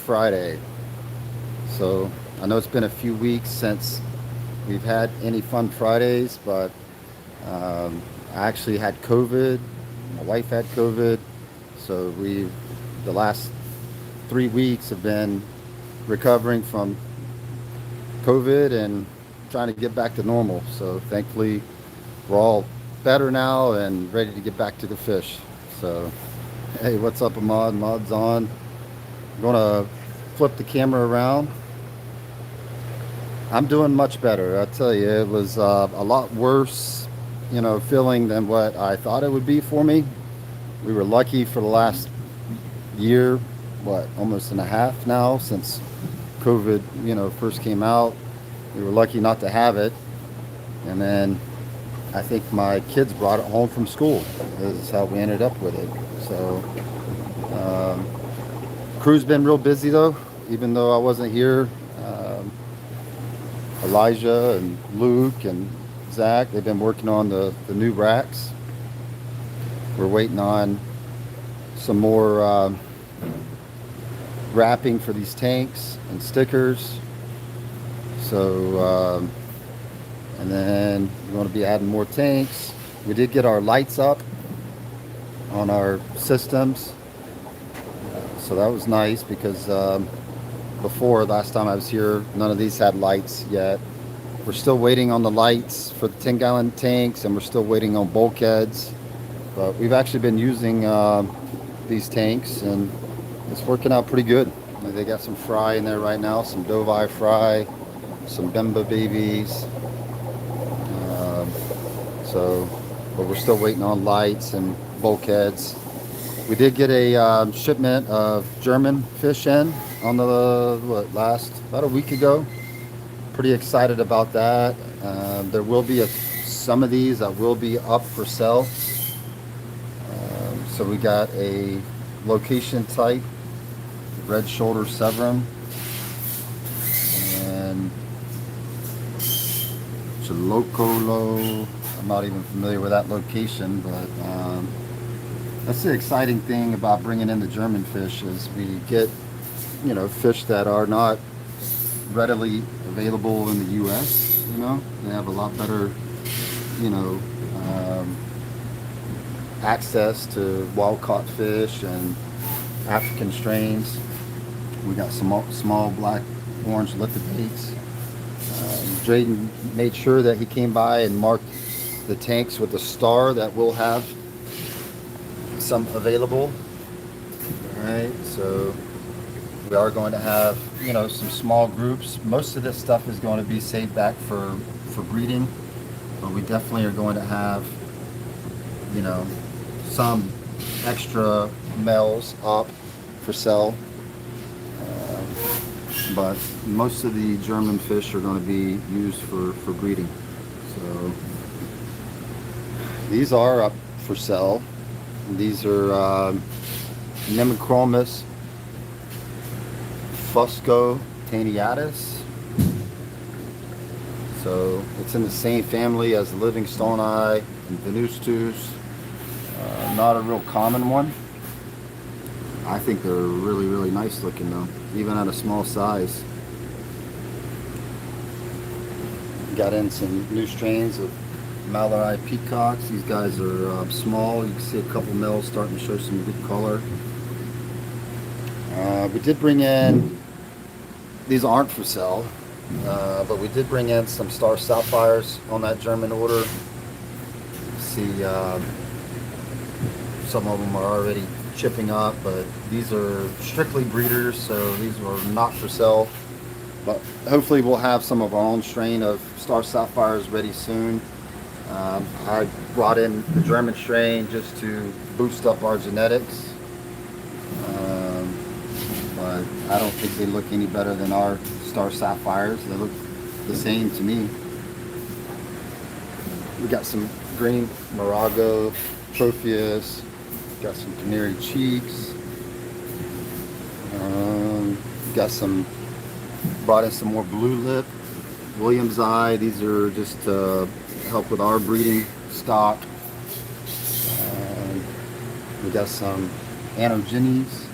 Friday. So I know it's been a few weeks since we've had any fun Fridays, but I actually had COVID. My wife had COVID. So the last 3 weeks have been recovering from COVID and trying to get back to normal. So thankfully, we're all better now and ready to get back to the fish. So, hey, what's up, Ahmad? Ahmad's on. I'm gonna flip the camera around. I'm doing much better. I tell you, it was a lot worse, feeling than what I thought it would be for me. We were lucky for the last year, almost and a half now since COVID, first came out. We were lucky not to have it. And then I think my kids brought it home from school. This is how we ended up with it. So, crew's been real busy though, even though I wasn't here. Elijah and Luke and Zach, they've been working on the new racks. We're waiting on some more wrapping for these tanks and stickers. So, and then we're going to be adding more tanks. We did get our lights up on our systems. So that was nice because before, last time I was here, none of these had lights yet. We're still waiting on the lights for the 10-gallon tanks, and we're still waiting on bulkheads. But we've actually been using these tanks, and it's working out pretty good. They got some fry in there right now, some Dovai fry, some Bemba babies. But we're still waiting on lights and bulkheads. We did get a shipment of German fish in on the about a week ago. Pretty excited about that. There will be some of these that will be up for sale. So we got a location type, red shoulder severum, and Chilocolo. I'm not even familiar with that location, but that's the exciting thing about bringing in the German fish is we get, fish that are not readily available in the U.S. They have a lot better, access to wild-caught fish and African strains. We got some small black orange lithobates. Drayden made sure that he came by and marked the tanks with a star that we'll have some available. All right, so we are going to have, some small groups. Most of this stuff is going to be saved back for breeding, but we definitely are going to have, some extra males up for sale. But most of the German fish are going to be used for breeding. So these are up for sale. These are Nemochromis, Fusco, Taniatus. So it's in the same family as the livingstone eye and Venustus. Not a real common one. I think they're really, really nice looking though, even at a small size. Got in some new strains of Mallory peacocks. These guys are small. You can see a couple males starting to show some good color. We did bring in, these aren't for sale, but we did bring in some star sapphires on that German order. See, some of them are already chipping up, but these are strictly breeders, so these were not for sale. But hopefully we'll have some of our own strain of star sapphires ready soon. I brought in the German strain just to boost up our genetics, but I don't think they look any better than our star sapphires. They look the same to me. We got some green Morago, Tropheus, got some canary cheeks, brought in some more blue lip, William's eye. These are just to help with our breeding stock. We got some Anogenes,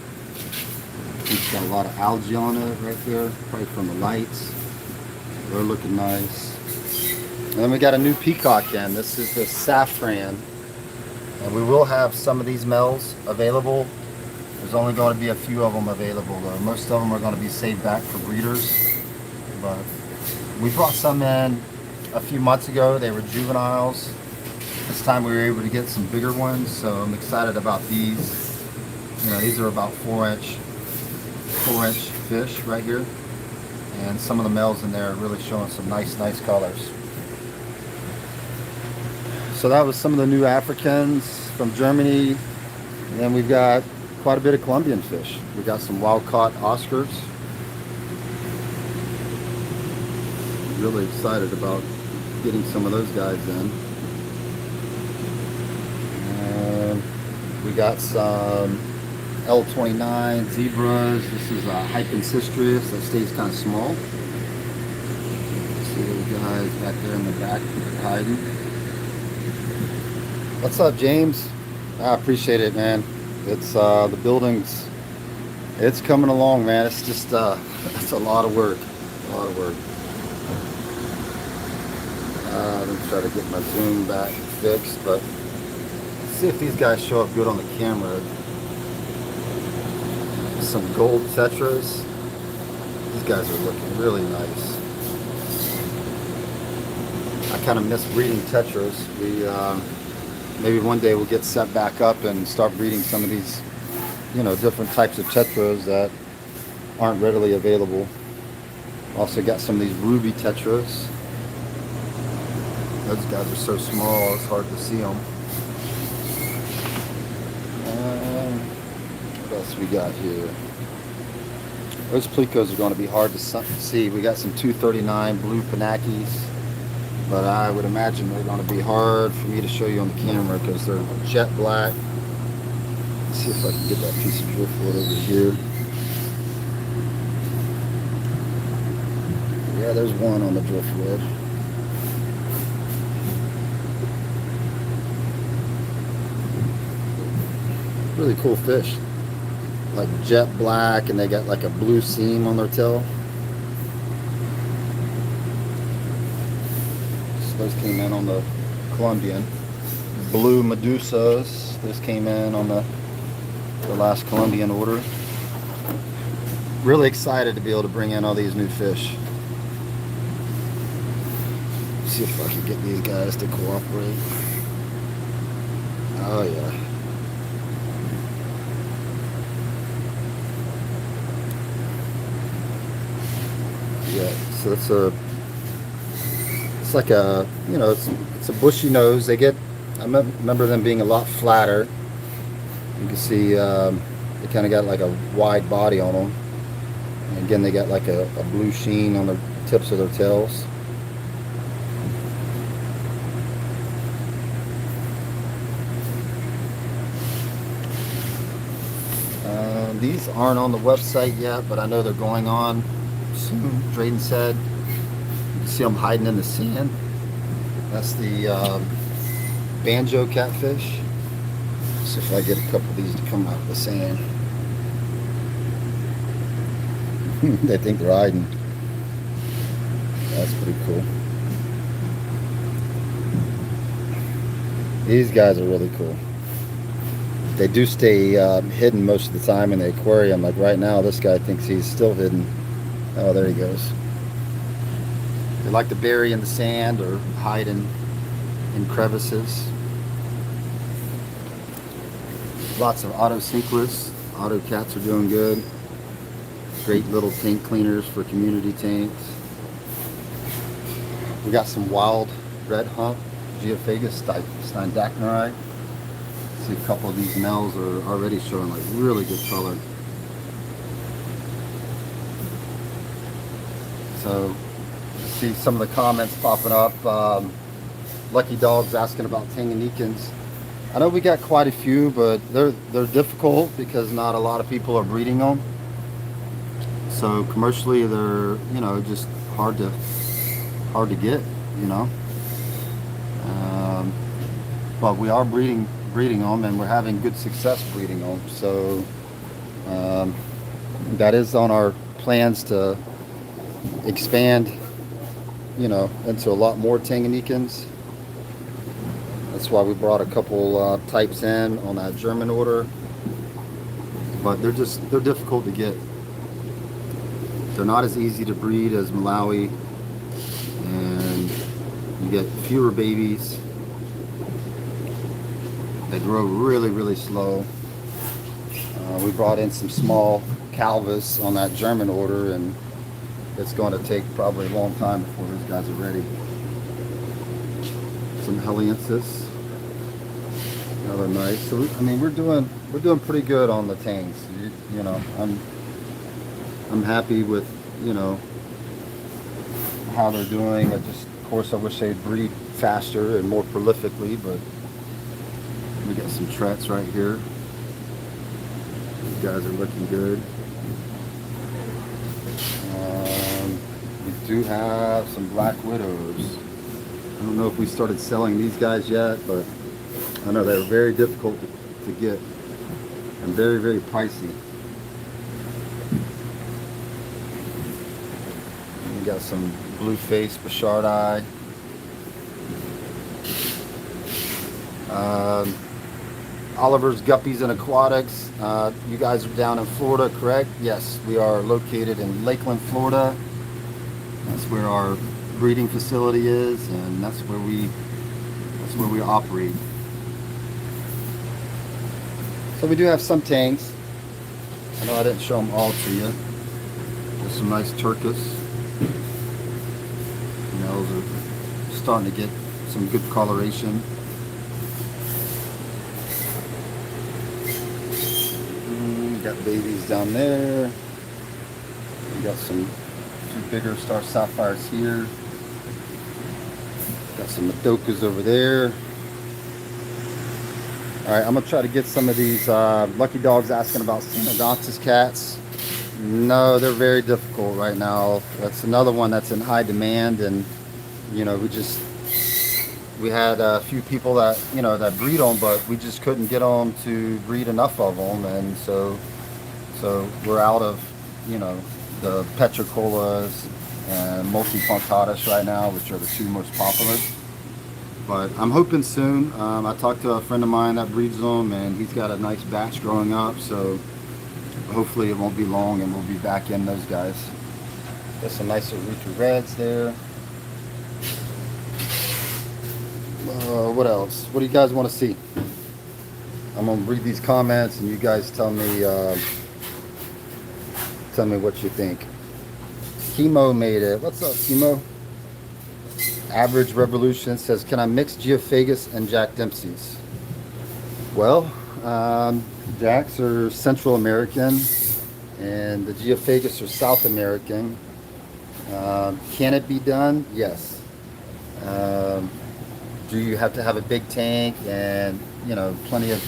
some Got a lot of algae on it right there, probably from the lights. They're looking nice. And then we got a new peacock in. This is the saffron. And we will have some of these males available. There's only going to be a few of them available though. Most of them are going to be saved back for breeders. But we brought some in a few months ago. They were juveniles. This time we were able to get some bigger ones, so I'm excited about these. You know, these are about 4-inch fish right here. And some of the males in there are really showing some nice colors. So that was some of the new Africans from Germany. And then we've got quite a bit of Colombian fish. We got some wild-caught Oscars. Really excited about getting some of those guys in. And we got some L29 zebras. This is a Hypencistrius that stays kind of small. See those guys back there in the back hiding. What's up, James? I appreciate it, man. It's the building's, it's coming along, man. It's just it's a lot of work. A lot of work. Let me try to get my zoom back fixed, but let's see if these guys show up good on the camera. Some gold Tetras. These guys are looking really nice. I kind of miss breeding Tetras. We maybe one day we'll get set back up and start breeding some of these, you know, different types of Tetras that aren't readily available. Also got some of these ruby Tetras. Those guys are so small, it's hard to see them. What else we got here? Those plecos are going to be hard to see. We got some 239 blue Pinakis, but I would imagine they're going to be hard for me to show you on the camera because they're jet black. Let's see if I can get that piece of driftwood over here. Yeah, there's one on the driftwood. Really cool fish, like jet black, and they got like a blue seam on their tail. So those came in on the Colombian. Blue Medusas, this came in on the last Colombian order. Really excited to be able to bring in all these new fish. See if I can get these guys to cooperate. Oh yeah. Yeah, so it's like a, you know, it's a bushy nose. They get, I remember them being a lot flatter. You can see they kind of got like a wide body on them. And again, they got like a blue sheen on the tips of their tails. These aren't on the website yet, but I know they're going on soon. Drayden said. You can see them hiding in the sand. That's the Banjo Catfish. See if I get a couple of these to come out of the sand. They think they're hiding. That's pretty cool. These guys are really cool. They do stay hidden most of the time in the aquarium. Like right now, this guy thinks he's still hidden. Oh, there he goes. They like to bury in the sand or hide in crevices. Lots of auto Cichlids. Auto cats are doing good. Great little tank cleaners for community tanks. We got some wild red hump Geophagus Steindachnerite. See, a couple of these males are already showing like really good color. So, see some of the comments popping up. Lucky Dog's asking about Tanganyikans. I know we got quite a few, but they're difficult because not a lot of people are breeding them. So commercially, they're, you know, just hard to get, you know. But we are breeding them, and we're having good success breeding them. So that is on our plans to expand, into a lot more Tanganyikans. That's why we brought a couple types in on that German order, but they're difficult to get. They're not as easy to breed as Malawi, and you get fewer babies. They grow really, really slow. We brought in some small Calvus on that German order, and it's going to take probably a long time before those guys are ready. Some Heliensis, another nice. So we're doing pretty good on the tangs. I'm happy with how they're doing. Of course, I wish they'd breed faster and more prolifically, but we got some Trettes right here. These guys are looking good. We do have some Black Widows. I don't know if we started selling these guys yet, but I know they're very difficult to get and very, very pricey. We got some blue face Bouchard. Oliver's Guppies and Aquatics. You guys are down in Florida, correct? Yes, we are located in Lakeland, Florida. That's where our breeding facility is, and that's where we operate. So we do have some tanks. I know I didn't show them all to you. There's some nice Turcus. Those are starting to get some good coloration. Got babies down there. We got some two bigger star sapphires here. Got some Madokas over there. All right, I'm gonna try to get some of these lucky dogs asking about Taniatus cats. No, they're very difficult right now. That's another one that's in high demand, and we had a few people that that breed them, but we just couldn't get them to breed enough of them, and so we're out of the Petricolas and Multipunctatus right now, which are the two most popular. But I'm hoping soon. I talked to a friend of mine that breeds them, and he's got a nice batch growing up, so hopefully it won't be long and we'll be back in those guys. Got some nice Urethra Reds there. What else? What do you guys want to see? I'm gonna read these comments and you guys tell me what you think. Chemo made it. What's up, Chemo? Average Revolution says, can I mix Geophagus and Jack Dempsey's? Well, Jacks are Central American and the Geophagus are South American. Can it be done? Yes. Do you have to have a big tank and plenty of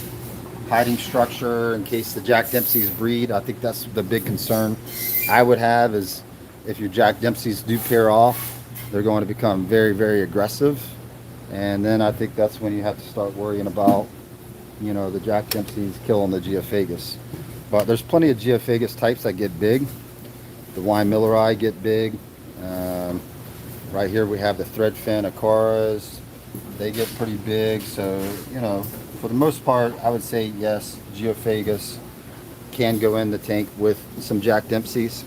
hiding structure in case the Jack Dempsey's breed? I think that's the big concern I would have, is if your Jack Dempsey's do pair off, they're going to become very, very aggressive, and then I think that's when you have to start worrying about the Jack Dempsey's killing the Geophagus. But there's plenty of Geophagus types that get big. The Weimilleri get big. Right here we have the threadfin Acaras. They get pretty big, so for the most part I would say yes, Geophagus can go in the tank with some Jack Dempsey's,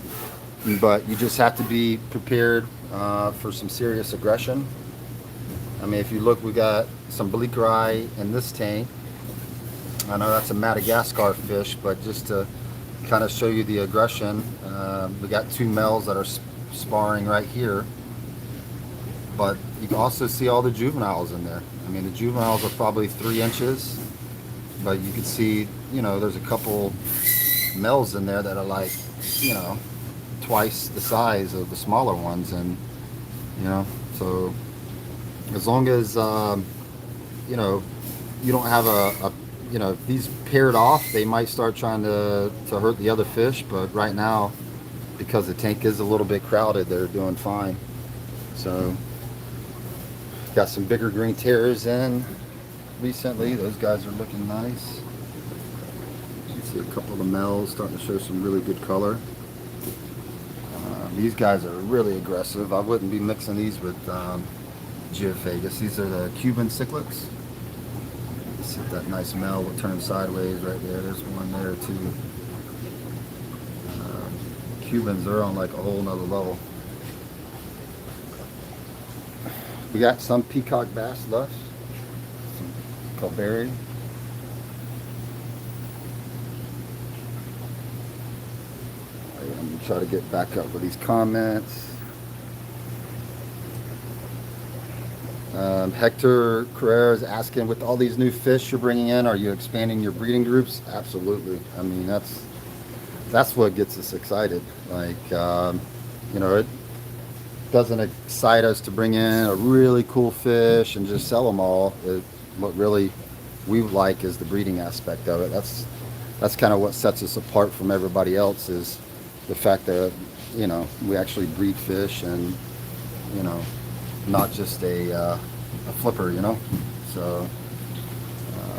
but you just have to be prepared for some serious aggression. I mean, if you look, we got some Bleakeri in this tank. I know that's a Madagascar fish, but just to kind of show you the aggression, we got two males that are sparring right here, but you can also see all the juveniles in there. I mean, the juveniles are probably 3 inches, but you can see, there's a couple males in there that are like, twice the size of the smaller ones, and so as long as you don't have if these paired off, they might start trying to hurt the other fish, but right now, because the tank is a little bit crowded, they're doing fine. So got some bigger green terrors in recently. Those guys are looking nice. See a couple of the males starting to show some really good color. These guys are really aggressive. I wouldn't be mixing these with Geophagus. These are the Cuban Cichlids. See that nice male will turn sideways right there. There's one there too. Cubans are on like a whole nother level. We got some peacock bass left. Some Calberry. I'm gonna try to get back up with these comments. Hector Carrera is asking, with all these new fish you're bringing in, are you expanding your breeding groups? Absolutely. I mean, that's what gets us excited. Like, you know, it doesn't excite us to bring in a really cool fish and just sell them all. What really we like is the breeding aspect of it. That's kind of what sets us apart from everybody else, is the fact that, you know, we actually breed fish and, you know, not just a flipper, you know. So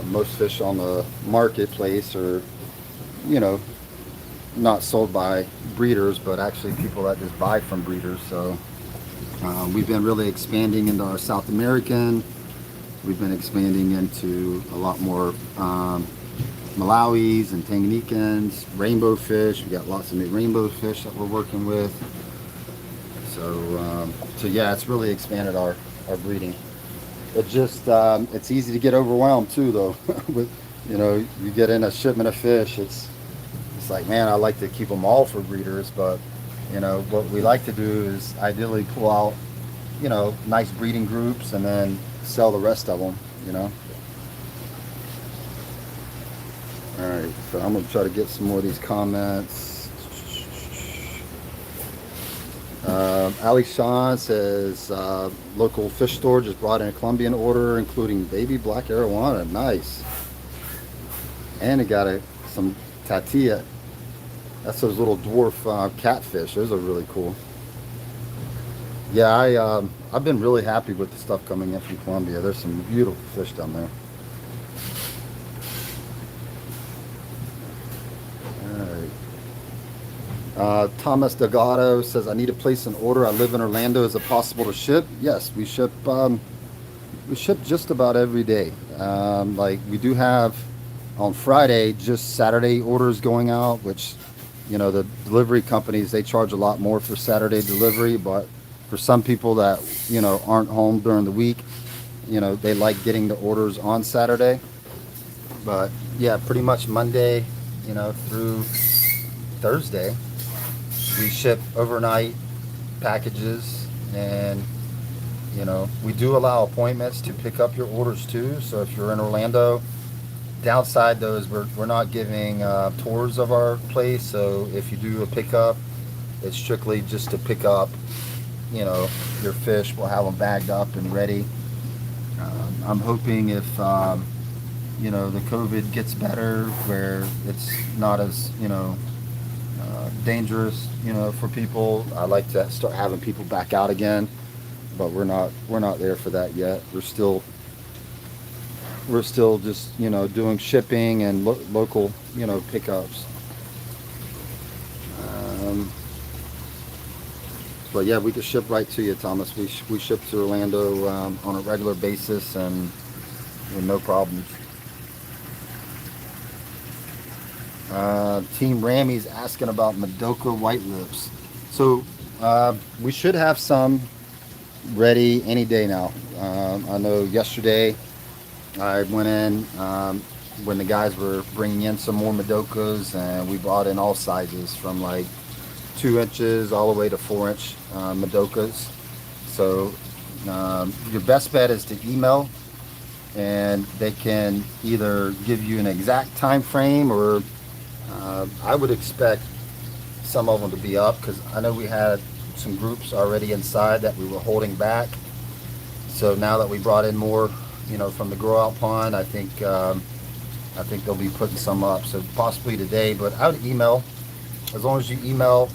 most fish on the marketplace are, you know, not sold by breeders, but actually people that just buy from breeders. So we've been really expanding into our South American. We've been expanding into a lot more Malawis and Tanganyikans, rainbow fish. We got lots of new rainbow fish that we're working with. So yeah, it's really expanded our breeding. It just it's easy to get overwhelmed too, though. With, you know, you get in a shipment of fish, it's like, man, I like to keep them all for breeders, but you know what we like to do is ideally pull out, you know, nice breeding groups and then sell the rest of them, you know. All right, so I'm gonna try to get some more of these comments. Ali Shawn says, local fish store just brought in a Colombian order, including baby black arowana. Nice. And it got some tatia. That's those little dwarf catfish. Those are really cool. Yeah, I've been really happy with the stuff coming in from Colombia. There's some beautiful fish down there. Thomas Delgado says, I need to place an order. I live in Orlando. Is it possible to ship? Yes, we ship just about every day. Like we do have on Friday, just Saturday orders going out, which, you know, the delivery companies, they charge a lot more for Saturday delivery, but for some people that, you know, aren't home during the week, you know, they like getting the orders on Saturday. But yeah, pretty much Monday, you know, through Thursday, we ship overnight packages, and you know, we do allow appointments to pick up your orders too. So if you're in Orlando, downside those, we're not giving tours of our place. So if you do a pickup, it's strictly just to pick up, you know, your fish. We'll have them bagged up and ready. I'm hoping if you know, the COVID gets better, where it's not as, you know, dangerous, you know, for people. I like to start having people back out again, but we're not there for that yet. We're still just, you know, doing shipping and local, you know, pickups. But yeah, we can ship right to you, Thomas. We ship to Orlando on a regular basis and with no problems. Team Rammy's asking about Madoka white lips. So we should have some ready any day now. I know yesterday I went in when the guys were bringing in some more Madokas, and we brought in all sizes from like 2 inches all the way to 4-inch Madokas. So your best bet is to email, and they can either give you an exact time frame, or I would expect some of them to be up, because I know we had some groups already inside that we were holding back. So now that we brought in more, you know, from the grow out pond, I think they'll be putting some up. So possibly today, but I would email. As long as you email,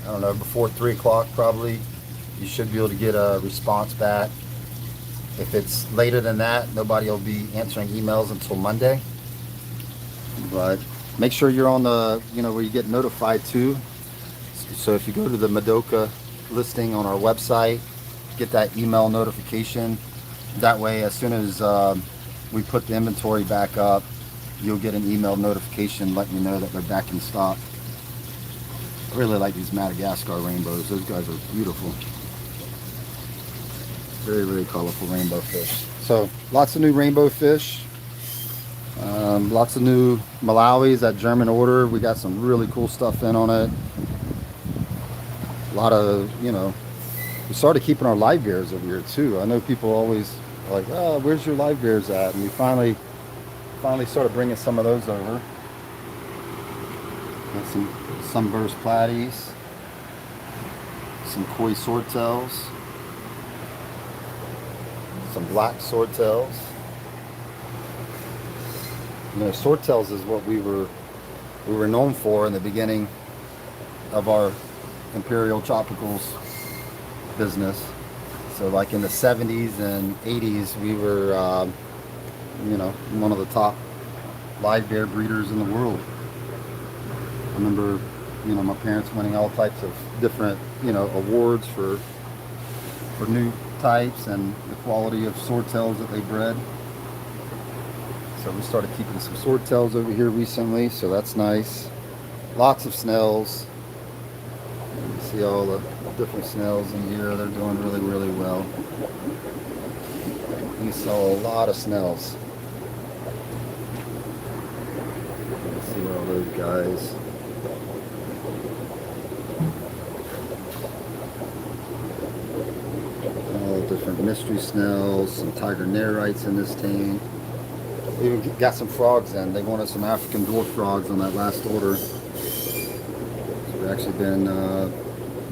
I don't know, before 3 o'clock probably, you should be able to get a response back. If it's later than that, nobody will be answering emails until Monday. But Make sure you're on the, where you get notified too. So if you go to the Madoka listing on our website, get that email notification. That way, as soon as we put the inventory back up, you'll get an email notification letting you know that they're back in stock. I really like these Madagascar rainbows. Those guys are beautiful. Very, very colorful rainbow fish. So lots of new rainbow fish. Lots of new Malawis, that German order. We got some really cool stuff in on it. A lot of, we started keeping our live bears over here too. I know people always are like, oh, where's your live bears at? And we finally started bringing some of those over. Got some sunburst platies, some koi swordtails, some black swordtails. Swordtails is what we were known for in the beginning of our Imperial Tropicals business. So like in the 70s and 80s, we were, one of the top live bear breeders in the world. I remember, my parents winning all types of different, awards for new types and the quality of swordtails that they bred. So we started keeping some swordtails over here recently, so that's nice. Lots of snails. You can see all the different snails in here. They're doing really, really well. We saw a lot of snails. You can see all those guys. All different mystery snails, some tiger nerites in this tank. We even got some frogs in. They wanted some African dwarf frogs on that last order. So we've actually been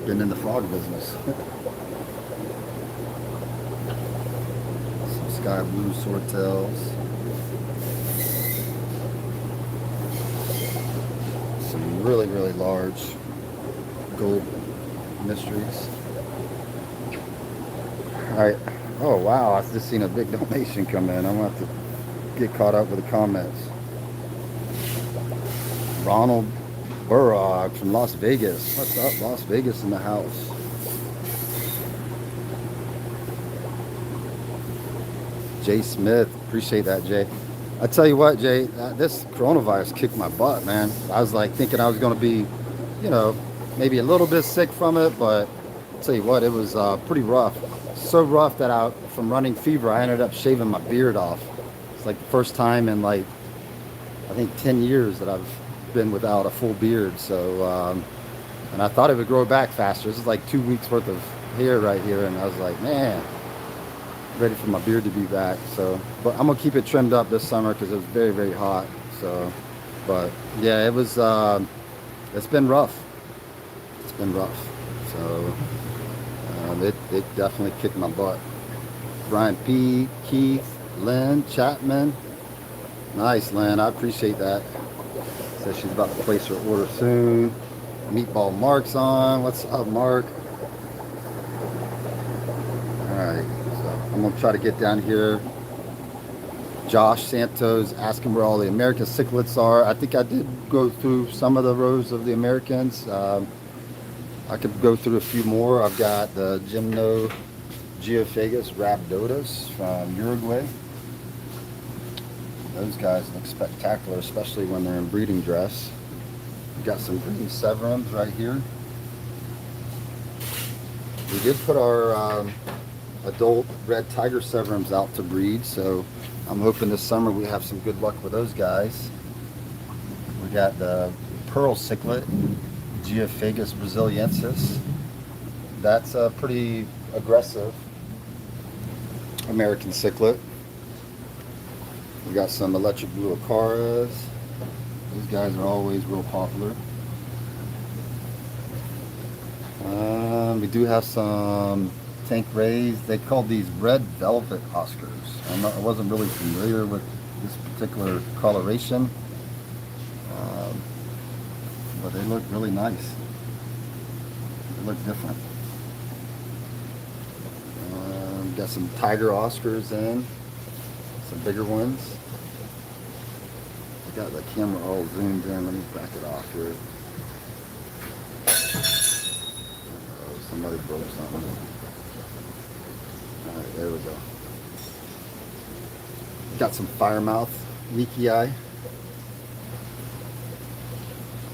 in the frog business. Some sky blue swordtails. Some really, really large gold mysteries. Alright. Oh wow, I've just seen a big donation come in. I'm gonna have to get caught up with the comments. Ronald Burrock from Las Vegas. What's up, Las Vegas in the house? Jay Smith, appreciate that, Jay. I tell you what, Jay, this coronavirus kicked my butt, man. I was like thinking I was going to be, maybe a little bit sick from it, but I'll tell you what, it was pretty rough. So rough that from running fever, I ended up shaving my beard off. It's like the first time in I think 10 years that I've been without a full beard. So, and I thought it would grow back faster. This is like 2 weeks worth of hair right here. And I was like, man, ready for my beard to be back. So, but I'm going to keep it trimmed up this summer because it was very, very hot. So, but yeah, it was, it's been rough. It's been rough. So, it definitely kicked my butt. Brian P, Keith, Lynn Chapman. Nice, Lynn. I appreciate that. Says she's about to place her order soon. Meatball Mark's on. What's up, Mark? Alright, so I'm going to try to get down here. Josh Santos asking where all the American cichlids are. I think I did go through some of the rows of the Americans. I could go through a few more. I've got the Gymno Geophagus rhabdotus from Uruguay. Those guys look spectacular, especially when they're in breeding dress. We've got some green severums right here. We did put our adult red tiger severums out to breed, so I'm hoping this summer we have some good luck with those guys. We got the pearl cichlid, Geophagus brasiliensis. That's a pretty aggressive American cichlid. We got some electric blue acaras. These guys are always real popular. We do have some tank rays. They call these red velvet Oscars. I wasn't really familiar with this particular coloration, but they look really nice. They look different. Got some tiger Oscars in, some bigger ones. We got the camera all zoomed in. Let me back it off here. Oh, somebody broke something. Alright, there we go. Got some firemouth, leaky eye.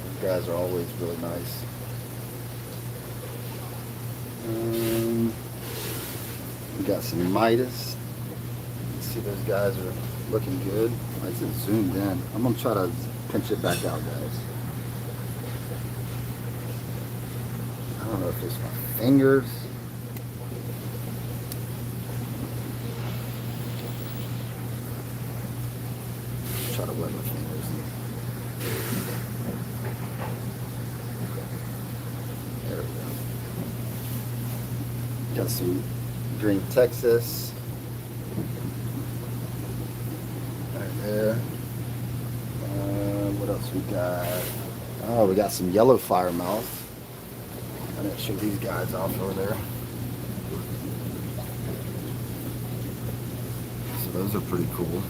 These guys are always really nice. We got some Midas. You see those guys are looking good. Why is it zoomed in? I'm going to try to pinch it back out, guys. I don't know if it's my fingers. Try to wet my fingers. There we go. Got some green Texas. Right there. What else we got? Oh, we got some yellow firemouth. I didn't show these guys off over there. So those are pretty cool.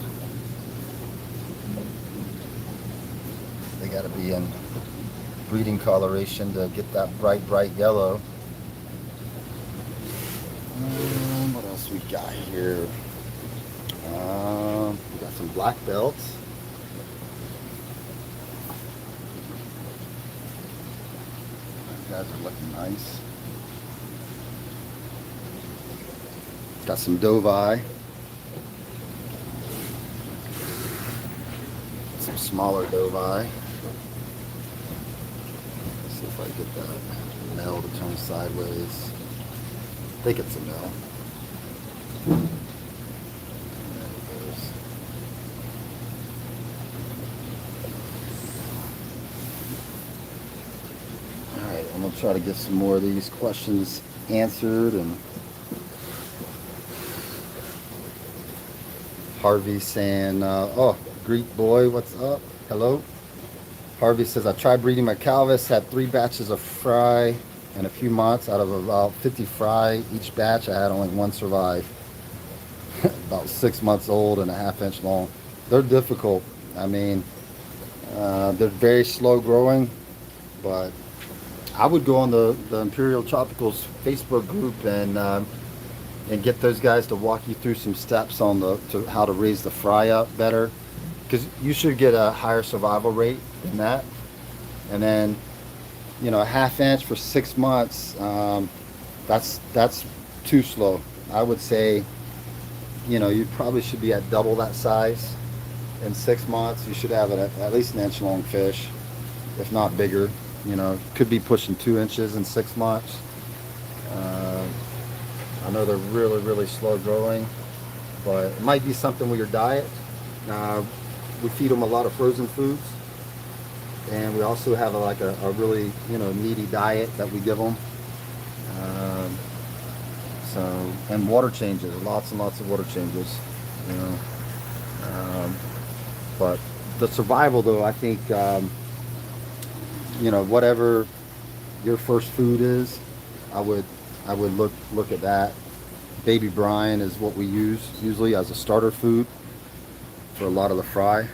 They got to be in breeding coloration to get that bright yellow. What else we got here? We got some black belts. These guys are looking nice. Got some dove eye. Some smaller dove eye. Let's see if I get that male to turn sideways. I think it's a male. There it goes. Alright, I'm going to try to get some more of these questions answered. And Harvey saying, oh, Greek boy, what's up? Hello. Harvey says, I tried breeding my Calvis, had 3 batches of fry in a few months. Out of about 50 fry each batch, I had only 1 survive. About 6 months old and a ½ inch long. They're difficult. I mean, they're very slow growing, but I would go on the Imperial Tropicals Facebook group and get those guys to walk you through some steps on how to raise the fry up better, because you should get a higher survival rate than that. And then, you know, a ½ inch for 6 months, that's too slow. I would say, you know, you probably should be at double that size in 6 months. You should have at least an inch long fish, if not bigger. You know, could be pushing 2 inches in 6 months. I know they're really slow growing, but it might be something with your diet. We feed them a lot of frozen foods, and we also have a really, you know, meaty diet that we give them. And water changes, lots and lots of water changes, you know. But the survival, though, I think, you know, whatever your first food is, I would look at that. Baby brine is what we use usually as a starter food for a lot of the fry.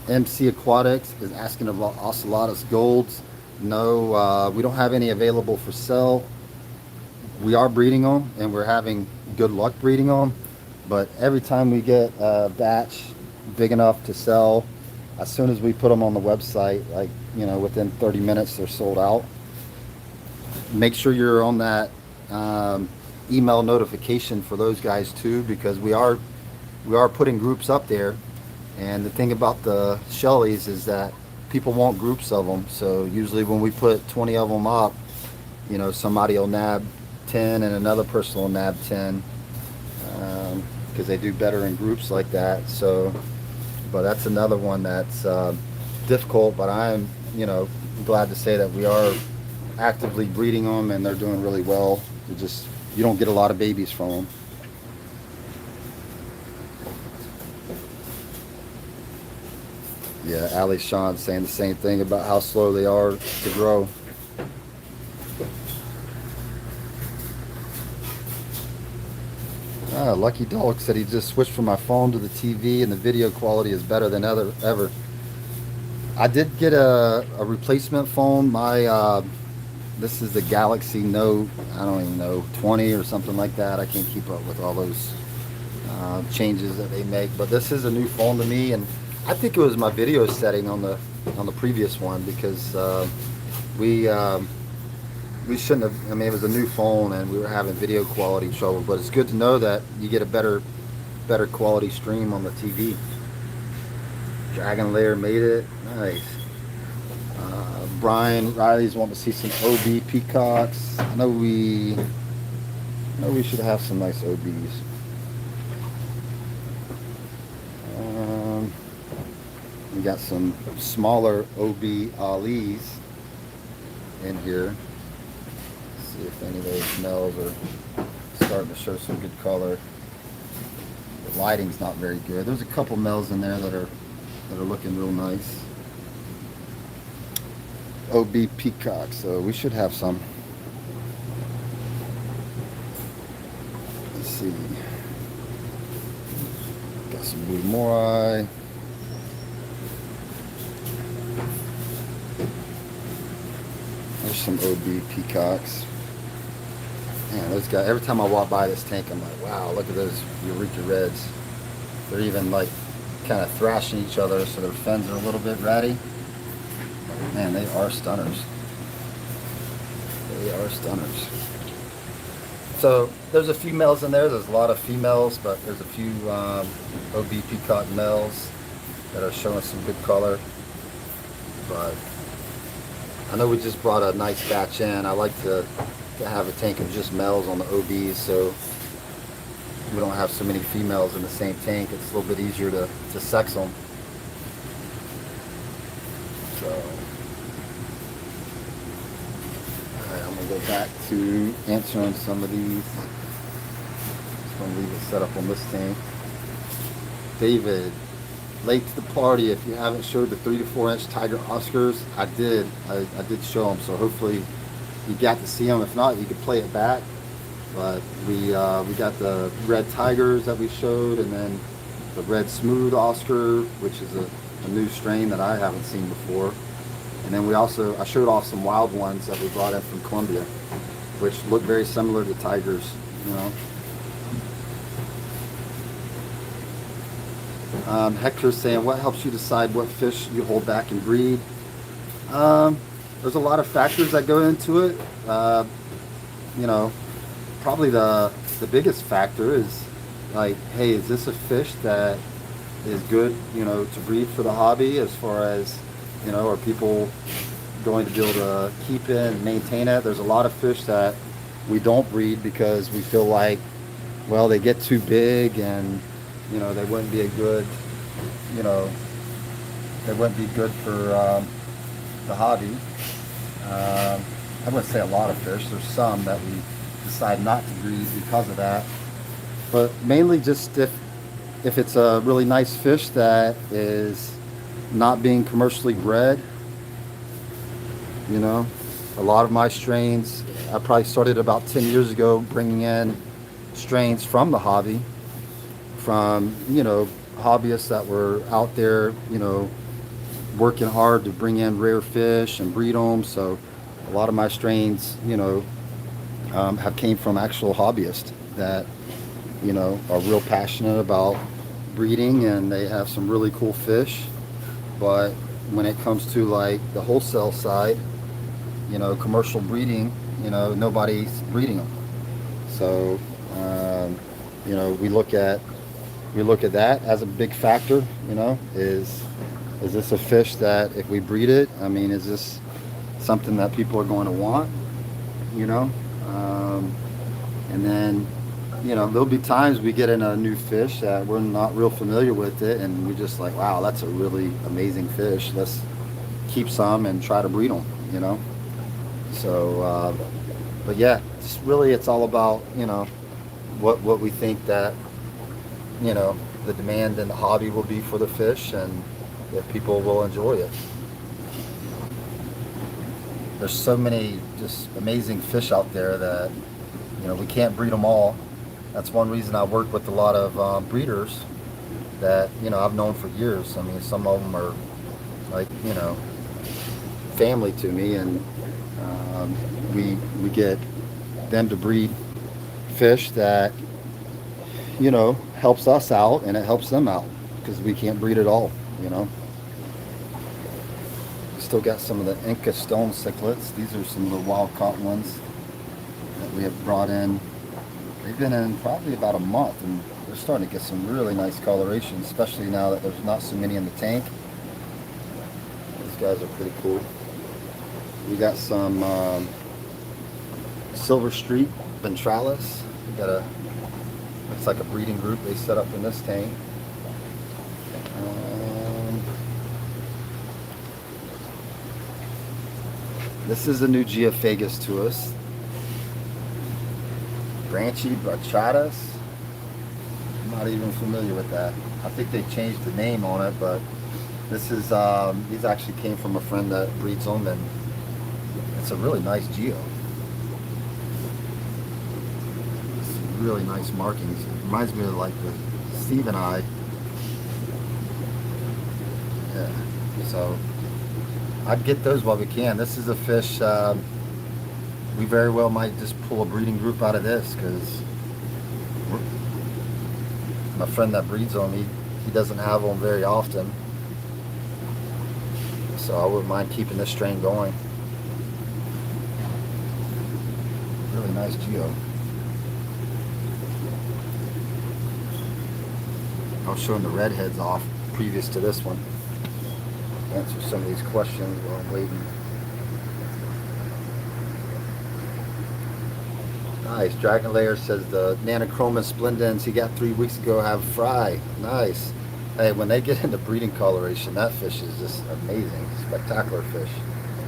MC Aquatics is asking about ocellatus golds. No, we don't have any available for sale. We are breeding them, and we're having good luck breeding them. But every time we get a batch big enough to sell, as soon as we put them on the website, like, you know, within 30 minutes they're sold out. Make sure you're on that email notification for those guys too, because we are putting groups up there. And the thing about the Shelleys is that people want groups of them. So usually when we put 20 of them up, you know, somebody will nab 10 and another person will nab 10, because they do better in groups like that. So, but that's another one that's difficult, but I'm, you know, glad to say that we are actively breeding them, and they're doing really well. You don't get a lot of babies from them. Yeah, Ali Sean saying the same thing about how slow they are to grow. Lucky Dog said he just switched from my phone to the TV and the video quality is better than ever. I did get a replacement phone. This is the Galaxy Note, I don't even know, 20 or something like that. I can't keep up with all those changes that they make. But this is a new phone to me, and I think it was my video setting on the previous one, because we shouldn't have. I mean, it was a new phone and we were having video quality trouble. But it's good to know that you get a better quality stream on the TV. Dragon Lair made it. Nice. Brian Riley's wanting to see some OB peacocks. I know we should have some nice OBs. We got some smaller OB Alis in here. Let's see if any of those males are starting to show some good color. The lighting's not very good. There's a couple males in there that are looking real nice. OB peacock, so we should have some. Let's see. Got some blue morai. There's some OB peacocks. Man, those guys, every time I walk by this tank, I'm like, wow, look at those Eureka Reds. They're even like kind of thrashing each other, so their fins are a little bit ratty. Man, they are stunners. They are stunners. So there's a few males in there. There's a lot of females, but there's a few OB peacock males that are showing some good color. But I know we just brought a nice batch in. I like to have a tank of just males on the OBs, so we don't have so many females in the same tank. It's a little bit easier to sex them. So, alright, I'm going to go back to answering some of these. Just going to leave it set up on this tank. David, late to the party. If you haven't showed the 3 to 4 inch Tiger Oscars, I did show them, so hopefully you got to see them. If not, you could play it back. But we got the red tigers that we showed, and then the red smooth Oscar, which is a new strain that I haven't seen before. And then I showed off some wild ones that we brought in from Colombia, which look very similar to tigers, you know. Hector's saying, what helps you decide what fish you hold back and breed? There's a lot of factors that go into it. You know, probably the biggest factor is like, hey, is this a fish that is good, you know, to breed for the hobby? As far as, you know, are people going to be able to keep it and maintain it? There's a lot of fish that we don't breed because we feel like, well, they get too big and, you know, they wouldn't be a good, you know, they wouldn't be good for the hobby. I wouldn't say a lot of fish. There's some that we decide not to breed because of that. But mainly just if it's a really nice fish that is not being commercially bred, you know. A lot of my strains, I probably started about 10 years ago bringing in strains from the hobby, from, you know, hobbyists that were out there, you know, working hard to bring in rare fish and breed them. So a lot of my strains, you know, have came from actual hobbyists that, you know, are real passionate about breeding, and they have some really cool fish. But when it comes to like the wholesale side, you know, commercial breeding, you know, nobody's breeding them. So you know, we look at that as a big factor. You know, is this a fish that if we breed it, I mean, is this something that people are going to want? You know, and then, you know, there'll be times we get in a new fish that we're not real familiar with it, and we're just like, wow, that's a really amazing fish. Let's keep some and try to breed them, you know. So, but yeah, it's all about, you know, what we think that, you know, the demand and the hobby will be for the fish, and if people will enjoy it. There's so many just amazing fish out there that, you know, we can't breed them all. That's one reason I work with a lot of breeders that, you know, I've known for years. I mean, some of them are like, you know, family to me, and we get them to breed fish that, you know, helps us out and it helps them out because we can't breed at all, you know. We still got some of the Inca stone cichlids. These are some of the wild caught ones that we have brought in. They've been in probably about a month, and they're starting to get some really nice coloration, especially now that there's not so many in the tank. These guys are pretty cool. We got some Silver Street ventralis. We got a, looks like a breeding group they set up in this tank. This is a new Geophagus to us. Branchy Nitrates. I'm not even familiar with that. I think they changed the name on it, but this is these actually came from a friend that breeds them, and it's a really nice geo. It's really nice markings. It reminds me of like the Stephen eye. Yeah. So I'd get those while we can. This is a fish. We very well might just pull a breeding group out of this because my friend that breeds them, he doesn't have them very often. So I wouldn't mind keeping this strain going. Really nice geo. I was showing the redheads off previous to this one. Answer some of these questions while I'm waiting. Nice. Dragon Layer says the Nemochromis splendens he got 3 weeks ago have fry. Nice. Hey, when they get into breeding coloration, that fish is just amazing. Spectacular fish.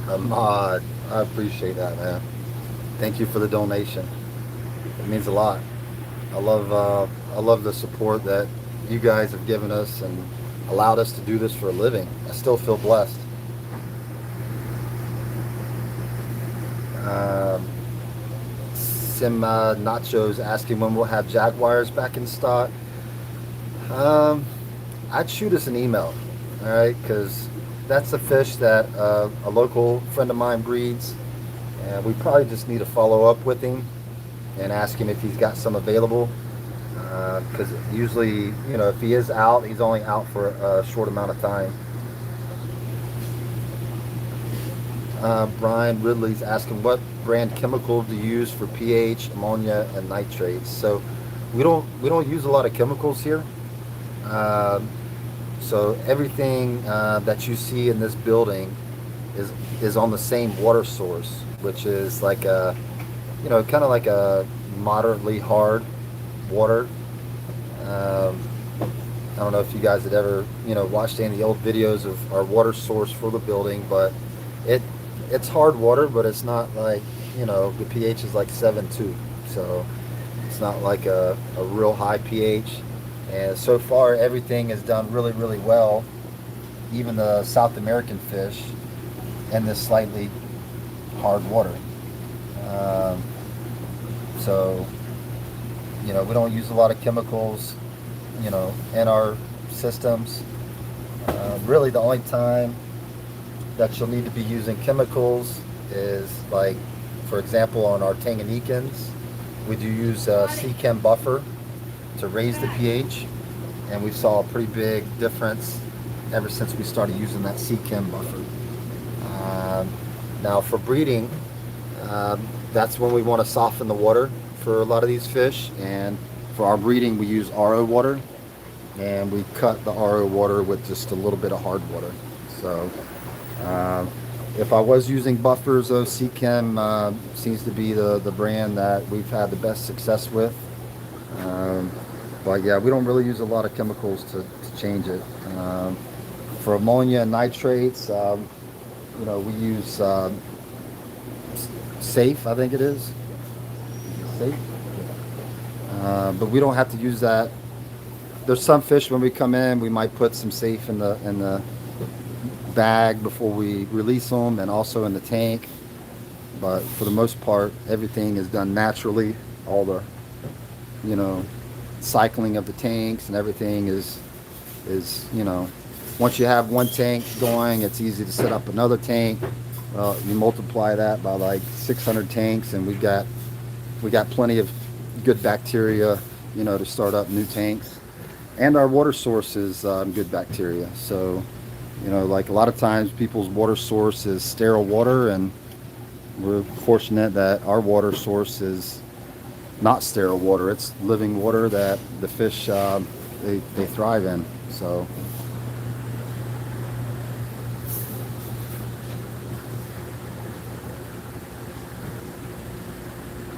Ahmad, I appreciate that, man. Thank you for the donation. It means a lot. I love the support that you guys have given us and allowed us to do this for a living. I still feel blessed. Nachos asking when we'll have jaguars back in stock. I'd shoot us an email, all right, because that's a fish that a local friend of mine breeds, and we probably just need to follow up with him and ask him if he's got some available, because usually, you know, if he is out, he's only out for a short amount of time. Brian Ridley's asking what brand chemical do you use for pH, ammonia, and nitrates. So we don't use a lot of chemicals here. So everything that you see in this building is on the same water source, which is like a, you know, kind of like a moderately hard water. I don't know if you guys had ever, you know, watched any of the old videos of our water source for the building, but it's hard water, but it's not like, you know, the pH is like 7.2, so it's not like a real high pH. And so far everything has done really, really well, even the South American fish and this slightly hard water. So, you know, we don't use a lot of chemicals, you know, in our systems. Really the only time that you'll need to be using chemicals is, like, for example, on our Tanganyikans, we do use a C-Chem buffer to raise the pH, and we saw a pretty big difference ever since we started using that C-Chem buffer. Now for breeding, that's when we want to soften the water for a lot of these fish, and for our breeding we use RO water, and we cut the RO water with just a little bit of hard water. So if I was using buffers, though, C-Chem seems to be the brand that we've had the best success with. But yeah, we don't really use a lot of chemicals to change it. For ammonia and nitrates, you know, we use Safe, I think it is. Safe. But we don't have to use that. There's some fish when we come in, we might put some Safe in the bag before we release them, and also in the tank. But for the most part, everything is done naturally. All the you know, cycling of the tanks and everything is, you know, once you have one tank going, it's easy to set up another tank. Well, you multiply that by like 600 tanks, and we got plenty of good bacteria, you know, to start up new tanks. And our water source is good bacteria. So, you know, like a lot of times people's water source is sterile water, and we're fortunate that our water source is not sterile water. It's living water that the fish, they thrive in. So,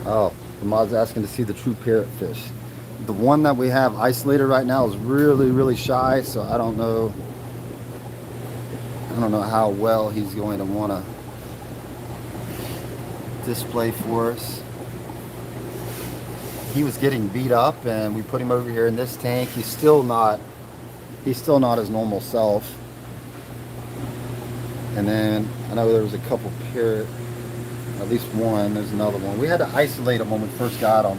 oh, the mod's asking to see the true parrotfish. The one that we have isolated right now is really, really shy, so I don't know how well he's going to want to display for us. He was getting beat up, and we put him over here in this tank. He's still not his normal self. And then I know there was a couple parrot, at least one. There's another one. We had to isolate him when we first got him.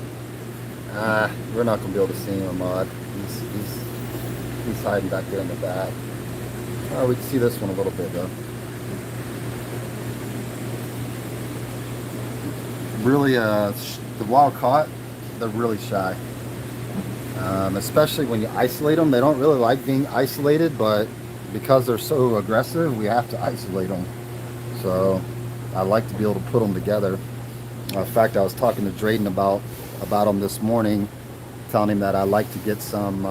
We're not gonna be able to see him, Mud. He's hiding back there in the back. Oh, we can see this one a little bit though. Really, the wild caught, they're really shy. Especially when you isolate them. They don't really like being isolated, but because they're so aggressive, we have to isolate them. So I like to be able to put them together. In fact, I was talking to Drayden about them this morning, telling him that I like to get some,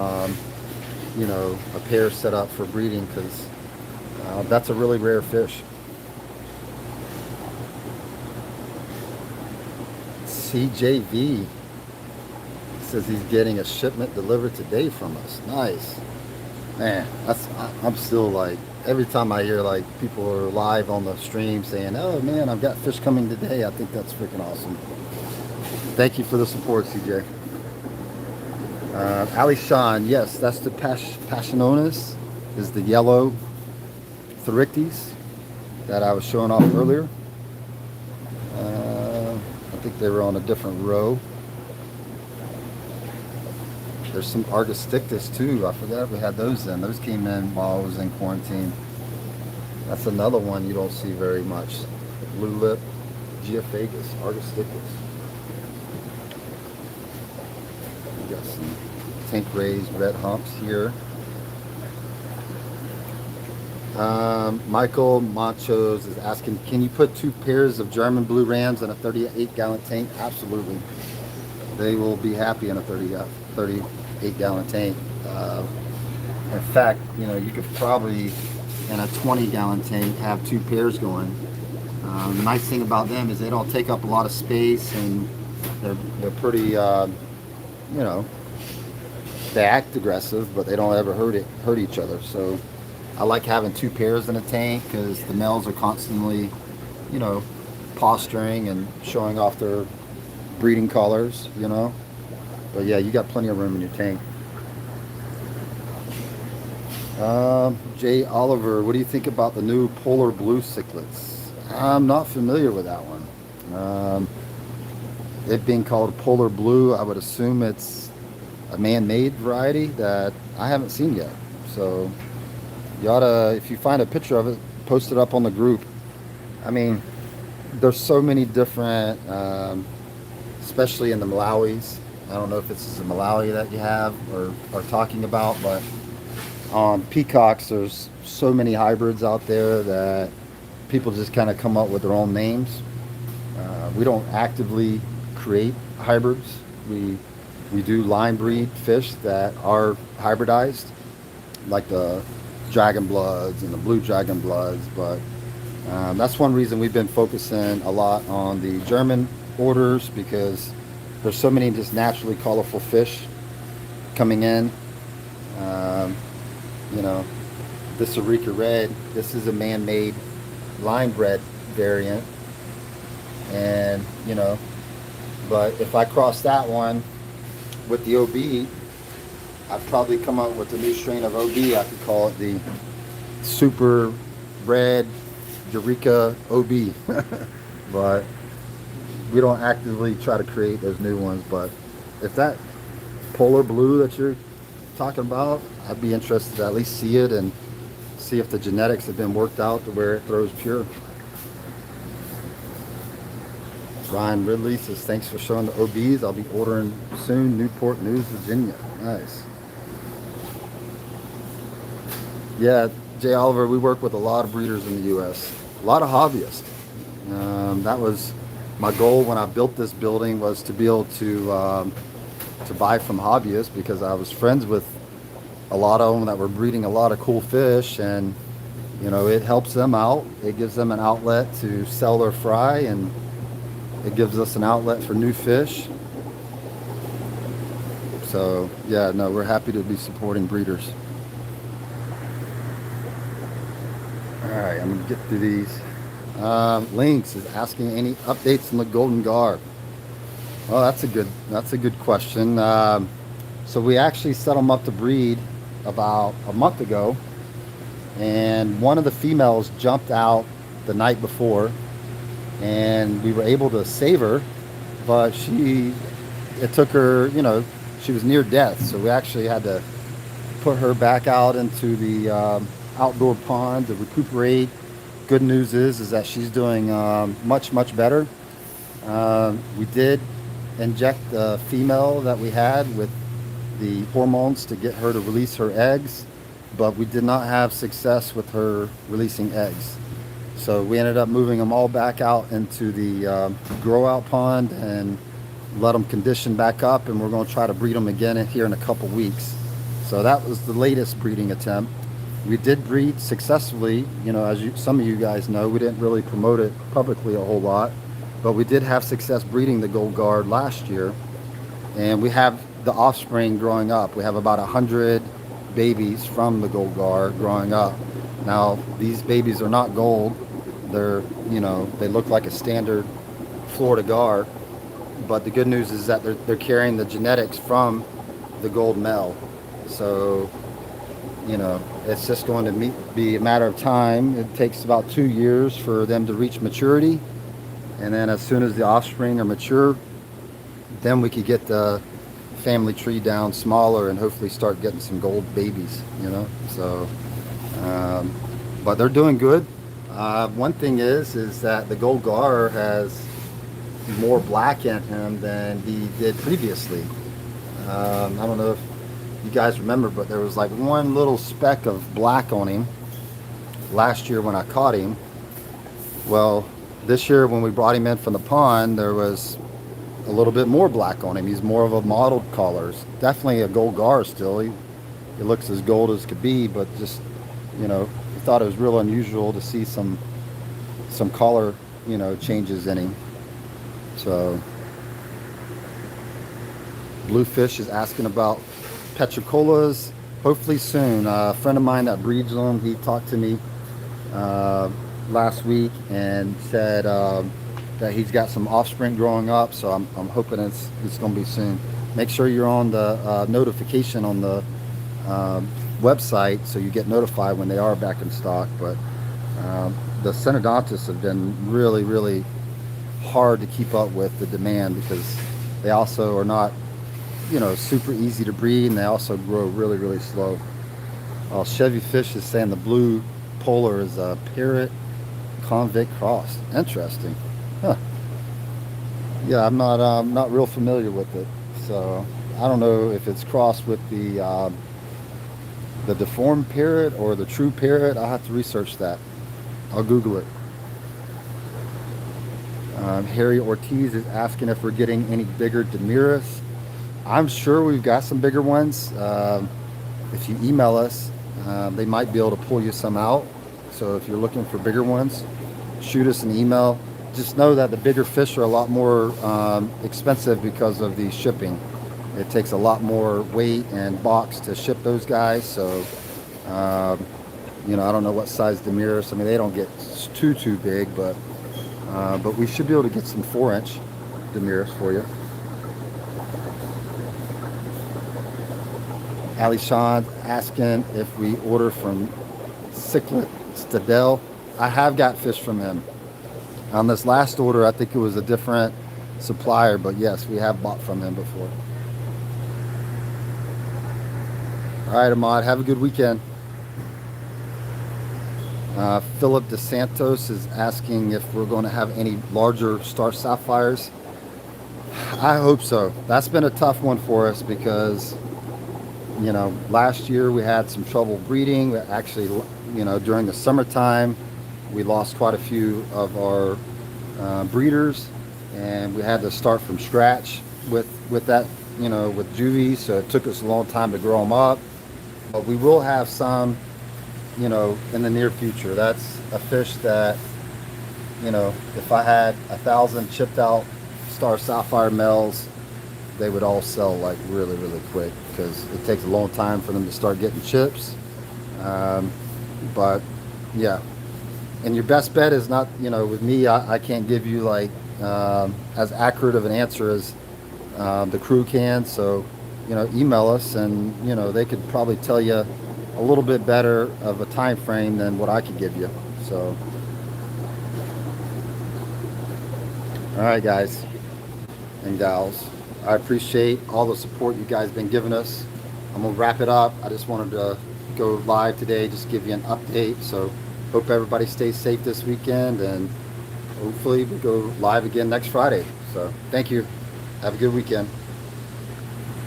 you know, a pair set up for breeding, because that's a really rare fish. CJV says he's getting a shipment delivered today from us. Nice. Man, I'm still like, every time I hear like people are live on the stream saying, oh man, I've got fish coming today, I think that's freaking awesome. Thank you for the support, CJ. Ali Sean, yes, that's the Passiononis, is the yellow Therichtes that I was showing off earlier. I think they were on a different row. There's some Argostictus too. I forgot we had those in. Those came in while I was in quarantine. That's another one you don't see very much. Blue lip Geophagus, Argostictus. We got some tank raised red humps here. Michael Machos is asking, can you put 2 pairs of German blue rams in a 38-gallon tank? Absolutely. They will be happy in a 38-gallon tank. In fact, you know, you could probably, in a 20-gallon tank, have 2 pairs going. The nice thing about them is they don't take up a lot of space, and they're pretty, you know, they act aggressive, but they don't ever hurt each other. So I like having 2 pairs in a tank, because the males are constantly, you know, posturing and showing off their breeding colors, you know. But yeah, you got plenty of room in your tank. Jay Oliver, what do you think about the new polar blue cichlids? I'm not familiar with that one. It being called polar blue, I would assume it's a man-made variety that I haven't seen yet. So you oughta, if you find a picture of it, post it up on the group. I mean, there's so many different, especially in the Malawis. I don't know if this is a Malawi that you have or are talking about, but on peacocks, there's so many hybrids out there that people just kind of come up with their own names. We don't actively create hybrids. We do line breed fish that are hybridized, like the dragon bloods and the blue dragon bloods, but that's one reason we've been focusing a lot on the German orders, because there's so many just naturally colorful fish coming in. You know, this Eureka Red, this is a man-made line bred variant, and you know, but if I cross that one with the OB, I'd probably come up with a new strain of OB. I could call it the Super Red Eureka OB. But we don't actively try to create those new ones. But if polar blue that you're talking about, I'd be interested to at least see it and see if the genetics have been worked out to where it throws pure. Ryan Ridley says, thanks for showing the OBs. I'll be ordering soon. Newport News, Virginia. Nice. Yeah, Jay Oliver, we work with a lot of breeders in the U.S. A lot of hobbyists. That was my goal when I built this building, was to be able to buy from hobbyists, because I was friends with a lot of them that were breeding a lot of cool fish, and you know, it helps them out. It gives them an outlet to sell their fry, and it gives us an outlet for new fish. So yeah, no, we're happy to be supporting breeders. All right, I'm gonna get through these. Lynx is asking any updates on the Golden Gar. Well, that's a good question. So we actually set them up to breed about a month ago, and one of the females jumped out the night before, and we were able to save her, but it took her, you know, she was near death, so we actually had to put her back out into the outdoor pond to recuperate. Good news is that she's doing much better. We did inject the female that we had with the hormones to get her to release her eggs, but we did not have success with her releasing eggs. So we ended up moving them all back out into the grow out pond and let them condition back up, and we're going to try to breed them again here in a couple weeks. So that was the latest breeding attempt. We did breed successfully, you know, as some of you guys know. We didn't really promote it publicly a whole lot, but we did have success breeding the Gold Guard last year, and we have the offspring growing up. We have about 100 babies from the Gold Guard growing up. Now, these babies are not gold. They're, you know, they look like a standard Florida Gar, but the good news is that they're carrying the genetics from the gold male. So, you know, it's just going to be a matter of time. It takes about 2 years for them to reach maturity, and then as soon as the offspring are mature, then we could get the family tree down smaller and hopefully start getting some gold babies, you know. So but they're doing good. One thing is that the Gold Gar has more black in him than he did previously. I don't know if you guys remember, but there was like one little speck of black on him last year when I caught him. Well, this year when we brought him in from the pond, there was a little bit more black on him. He's more of a mottled color. Definitely a Gold Gar still. He looks as gold as could be, but just, you know, we thought it was real unusual to see some color, you know, changes in him. So Bluefish is asking about petricolas. Hopefully soon. A friend of mine that breeds them, he talked to me last week and said that he's got some offspring growing up, so I'm hoping it's going to be soon. Make sure you're on the notification on the website so you get notified when they are back in stock. But the Taniatus have been really hard to keep up with the demand, because they also are not, you know, super easy to breed, and they also grow really slow. Chevy Fish is saying the blue polar is a parrot convict cross. Interesting. Huh. Yeah, I'm not real familiar with it, so I don't know if it's crossed with the deformed parrot or the true parrot. I'll have to research that. I'll Google it. Harry Ortiz is asking if we're getting any bigger Demiris. I'm sure we've got some bigger ones. If you email us, they might be able to pull you some out. So if you're looking for bigger ones, shoot us an email. Just know that the bigger fish are a lot more expensive because of the shipping. It takes a lot more weight and box to ship those guys. So, you know, I don't know what size Demiris. I mean, they don't get too big, but we should be able to get some 4-inch Demiris for you. Ali Sean asking if we order from Cichlid Stadell. I have got fish from him. On this last order, I think it was a different supplier, but yes, we have bought from him before. All right, Ahmad, have a good weekend. Philip DeSantos is asking if we're going to have any larger star sapphires. I hope so. That's been a tough one for us because, last year we had some trouble breeding. We actually, during the summertime, we lost quite a few of our breeders, and we had to start from scratch with that, with juvies. So it took us a long time to grow them up. But we will have some, in the near future. That's a fish that, if I had 1,000 chipped out star sapphire males, they would all sell like really, really quick because it takes a long time for them to start getting chips. But yeah, and your best bet is not, with me, I can't give you like as accurate of an answer as the crew can. So, email us and, they could probably tell you a little bit better of a time frame than what I could give you. So, all right, guys and gals, I appreciate all the support you guys been giving us. I'm gonna wrap it up. I just wanted to go live today, just give you an update. So hope everybody stays safe this weekend, and hopefully we go live again next Friday. So thank you. Have a good weekend.